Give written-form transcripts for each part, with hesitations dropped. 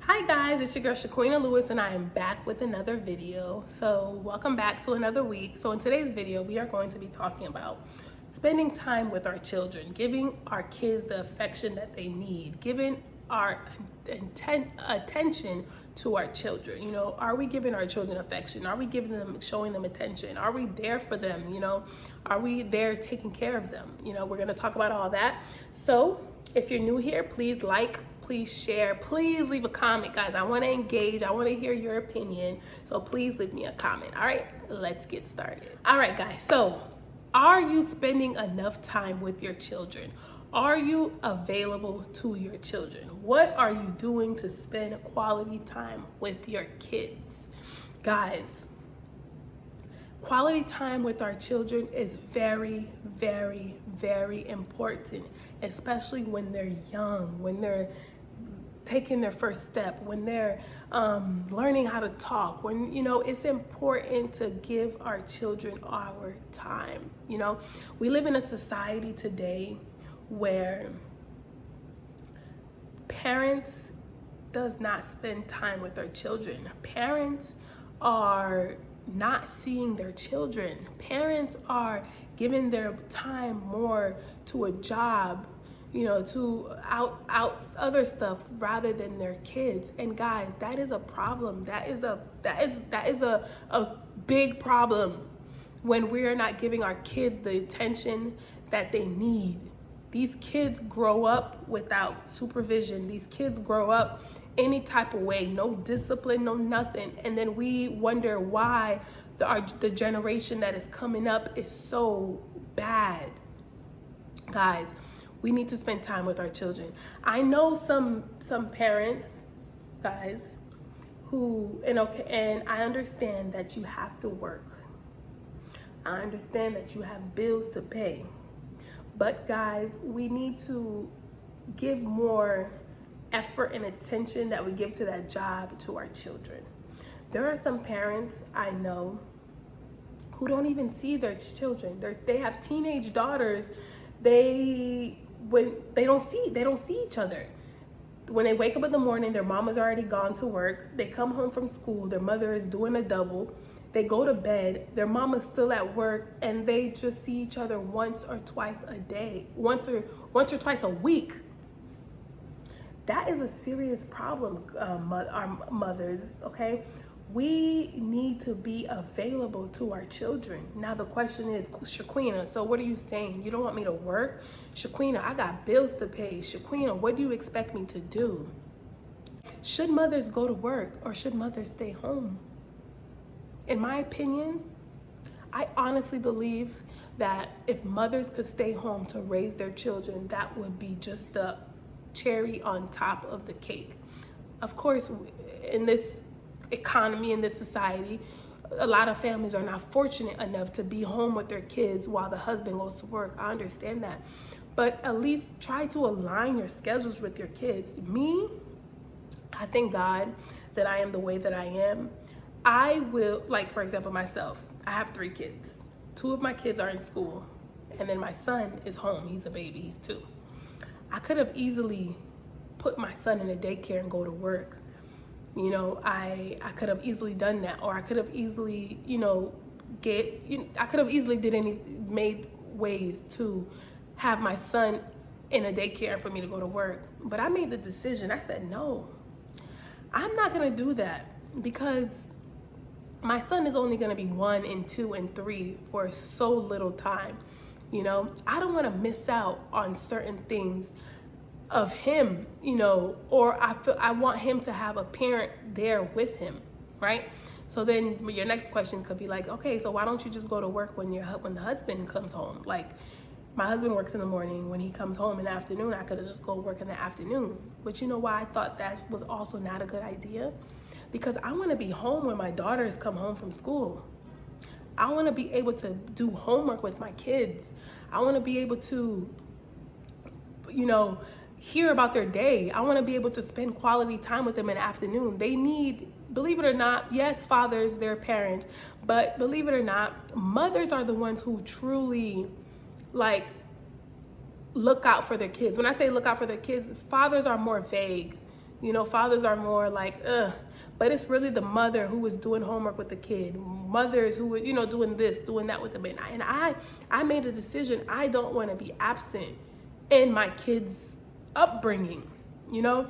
Hi guys, it's your girl Shaquina Lewis and I am back with another video. So welcome back to another week. So in today's video, we are going to be talking about spending time with our children, giving our kids the affection that they need, giving our attention to our children. You know, are we giving our children affection? Are we giving them, showing them attention? Are we there for them? You know, are we there taking care of them? You know, we're going to talk about all that. So if you're new here, please like, please share, please leave a comment, guys. I want to engage. I want to hear your opinion. So please leave me a comment. All right, let's get started. All right, guys. So are you spending enough time with your children? Are you available to your children? What are you doing to spend quality time with your kids? Guys, quality time with our children is very, very, very important, especially when they're young, when they're taking their first step, when they're learning how to talk, when, you know, it's important to give our children our time. You know, we live in a society today where parents does not spend time with their children. Parents are not seeing their children. Parents are giving their time more to a job, you know, to out other stuff rather than their kids. And guys, that is a problem. That is a big problem when we're not giving our kids the attention that they need. These kids grow up without supervision. These kids grow up any type of way, no discipline, no nothing. And then we wonder why the generation that is coming up is so bad. Guys, we need to spend time with our children. I know some parents, guys, who, and I understand that you have to work. I understand that you have bills to pay. But guys, we need to give more effort and attention that we give to that job to our children. There are some parents I know who don't even see their children. They have teenage daughters. They don't see each other. When they wake up in the morning, their mama's already gone to work. They come home from school, their mother is doing a double. They go to bed, their mama's still at work, and they just see each other once or twice a day, once or twice a week. That is a serious problem, our mothers, okay? We need to be available to our children. Now the question is, Shaquina, so what are you saying? You don't want me to work? Shaquina, I got bills to pay. Shaquina, what do you expect me to do? Should mothers go to work or should mothers stay home? In my opinion, I honestly believe that if mothers could stay home to raise their children, that would be just the cherry on top of the cake. Of course, in this economy, in this society, a lot of families are not fortunate enough to be home with their kids while the husband goes to work. I understand that. But at least try to align your schedules with your kids. Me, I thank God that I am the way that I am. I will, like, for example, myself, I have 3 kids. 2 of my kids are in school, and then my son is home. He's a baby, he's 2. I could have easily put my son in a daycare and go to work. You know, I could have easily done that, or I could have easily, I could have easily made ways to have my son in a daycare for me to go to work. But I made the decision. I said, no, I'm not gonna do that, because my son is only gonna be 1 and 2 and 3 for so little time. You know, I don't wanna miss out on certain things of him, you know, or I want him to have a parent there with him, right? So then your next question could be like, okay, so why don't you just go to work when the husband comes home? Like, my husband works in the morning. When he comes home in the afternoon, I could have just go work in the afternoon. But you know why I thought that was also not a good idea? Because I want to be home when my daughters come home from school. I want to be able to do homework with my kids. I want to be able to, you know, hear about their day. I want to be able to spend quality time with them in the afternoon. They need, believe it or not, yes, fathers, they're parents, but believe it or not, mothers are the ones who truly, like, look out for their kids. When I say look out for their kids, fathers are more vague. You know, fathers are more like, ugh. But it's really the mother who was doing homework with the kid, mothers who were, you know, doing this, doing that with the man. And I made a decision. I don't want to be absent in my kids' upbringing. You know,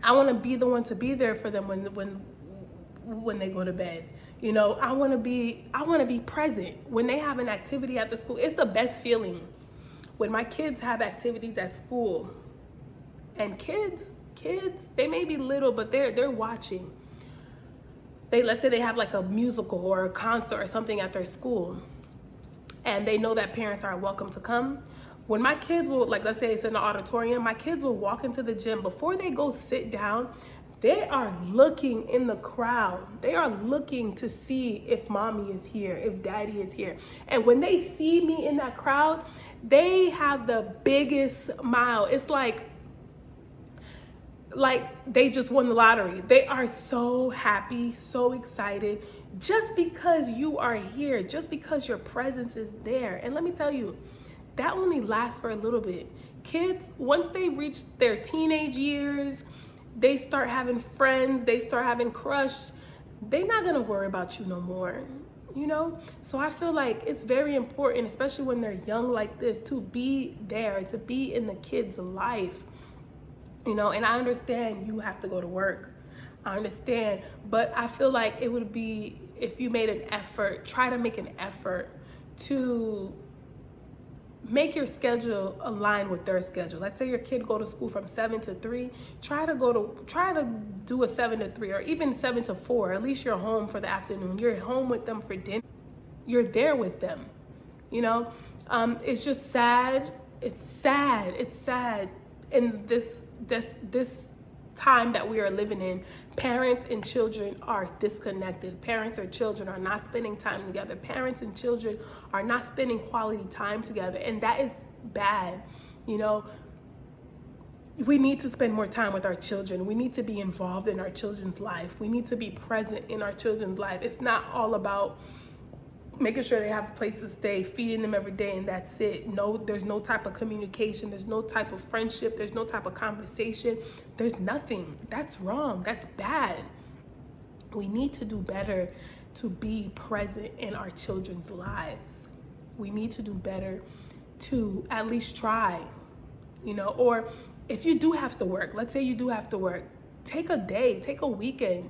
I want to be the one to be there for them when they go to bed. You know, I want to be present when they have an activity at the school. It's the best feeling when my kids have activities at school. And kids, they may be little, but they're watching. Let's say they have like a musical or a concert or something at their school, and they know that parents are welcome to come. When my kids will, like, let's say it's in the auditorium, my kids will walk into the gym. Before they go sit down, they are looking in the crowd. They are looking to see if mommy is here, if daddy is here. And when they see me in that crowd, they have the biggest smile. It's like they just won the lottery. They are so happy, so excited, just because you are here, just because your presence is there. And let me tell you, that only lasts for a little bit. Kids, once they reach their teenage years, they start having friends, they start having crush, they're not gonna worry about you no more, you know? So I feel like it's very important, especially when they're young like this, to be there, to be in the kid's life. You know, and I understand you have to go to work. I understand, but I feel like it would be, if you made an effort, try to make an effort to make your schedule align with their schedule. Let's say your kid go to school from 7 to 3. Try to do a 7 to 3 or even 7 to 4. At least you're home for the afternoon. You're home with them for dinner. You're there with them. You know, it's just sad. It's sad in this time that we are living in. Parents and children are disconnected. Parents or children are not spending time together. Parents and children are not spending quality time together, and that is bad. You know, we need to spend more time with our children. We need to be involved in our children's life. We need to be present in our children's life. It's not all about making sure they have a place to stay, feeding them every day, and that's it. No, there's no type of communication. There's no type of friendship. There's no type of conversation. There's nothing. That's wrong. That's bad. We need to do better to be present in our children's lives. We need to do better to at least try, you know, or if you do have to work, let's say you do have to work, take a day, take a weekend.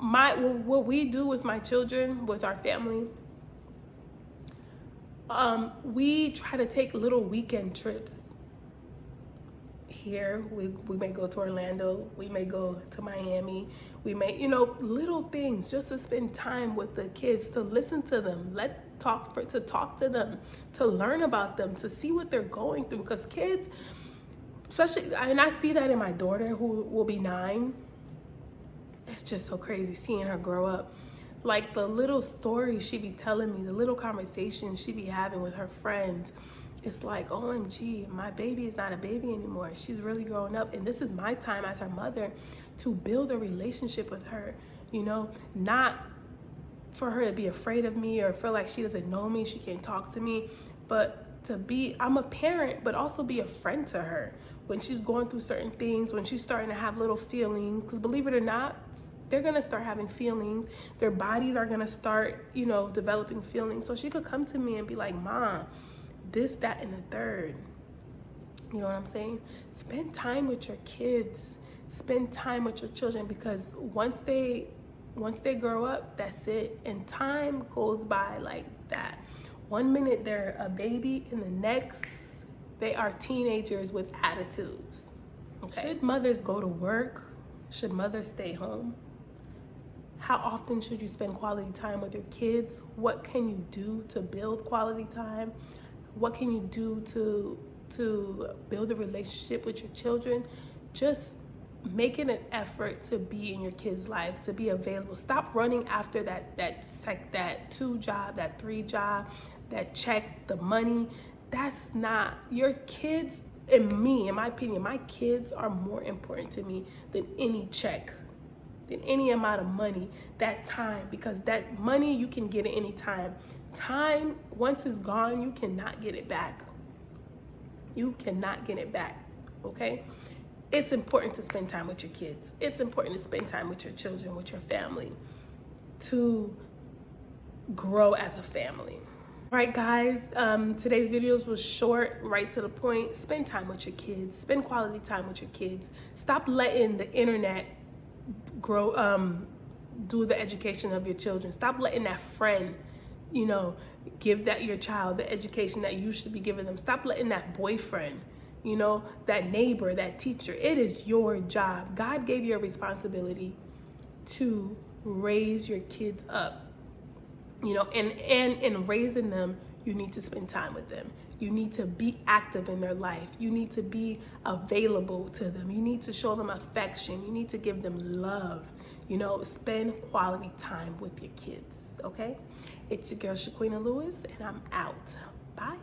What we do with my children, with our family, we try to take little weekend trips. Here, we may go to Orlando, we may go to Miami, we may, you know, little things just to spend time with the kids, to listen to them, to talk to them, to learn about them, to see what they're going through. Because kids, especially, and I see that in my daughter who will be 9. It's just so crazy seeing her grow up. Like the little stories she be telling me, the little conversations she be having with her friends. It's like, OMG, my baby is not a baby anymore. She's really growing up. And this is my time as her mother to build a relationship with her, you know, not for her to be afraid of me or feel like she doesn't know me, she can't talk to me, but I'm a parent, but also be a friend to her when she's going through certain things, when she's starting to have little feelings. Because believe it or not, they're going to start having feelings. Their bodies are going to start, you know, developing feelings. So she could come to me and be like, Mom, this, that, and the third. You know what I'm saying? Spend time with your kids. Spend time with your children, because once they grow up, that's it. And time goes by like that. 1 minute they're a baby, and the next they are teenagers with attitudes. Okay. Should mothers go to work? Should mothers stay home? How often should you spend quality time with your kids? What can you do to build quality time? What can you do to build a relationship with your children? Just making an effort to be in your kid's life, to be available. Stop running after that 2 job, that 3 job, that check, the money. That's not your kids. And me, in my opinion, my kids are more important to me than any check, than any amount of money. That time, because that money you can get at any time. Time, once it's gone, you cannot get it back. You cannot get it back, okay? it's important to spend time with your kids. It's important to spend time with your children, with your family, to grow as a family. All right, guys, today's videos was short, right to the point. Spend time with your kids. Spend quality time with your kids. Stop letting the internet do the education of your children. Stop letting that friend, give that your child the education that you should be giving them. Stop letting that boyfriend, that neighbor, that teacher. It is your job. God gave you a responsibility to raise your kids up. And in raising them, you need to spend time with them. You need to be active in their life. You need to be available to them. You need to show them affection. You need to give them love. Spend quality time with your kids, okay? It's your girl, Shaquina Lewis, and I'm out. Bye.